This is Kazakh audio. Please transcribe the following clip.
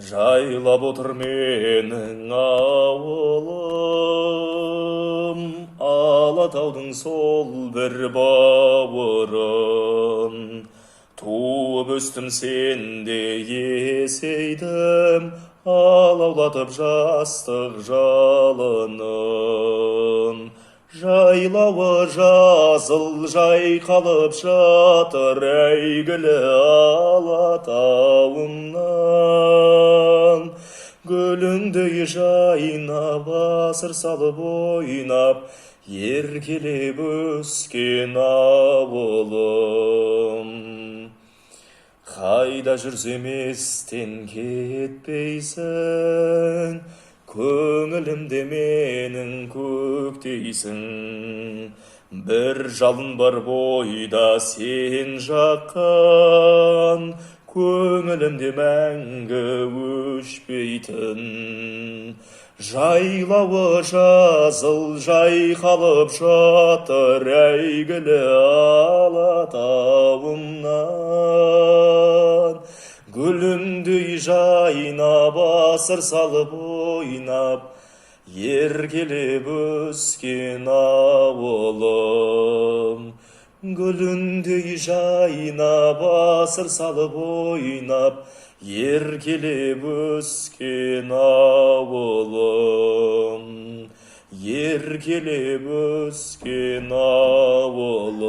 Жайлап отыр менің ауылым, Алатаудың сол бір бауырын. Туып өстім сенде есейдім, алаулатып жастық жалынын. Жайлауы жазыл жайқалып жатыр әйгілі Алатауымнан. Гүліндей жайнап, асыр салып ойнап, еркелеп өскен ауылым. Қайда жүрсем естен кетпейсің, көңілімде менің көктейсің. Бір жалын бар бойда сен жаққан, көңілімде мәңгі өшпейтін. Жайлауы жазыл жайқалып жатыр әйгілі Алатауымнан. Гүліндей жайнап, асыр салып ойнап, еркелеп өскен ауылым. Гүліндей жайнап, асыр салып ойнап, еркелеп өскен ауылым. Еркелеп өскен ауылым.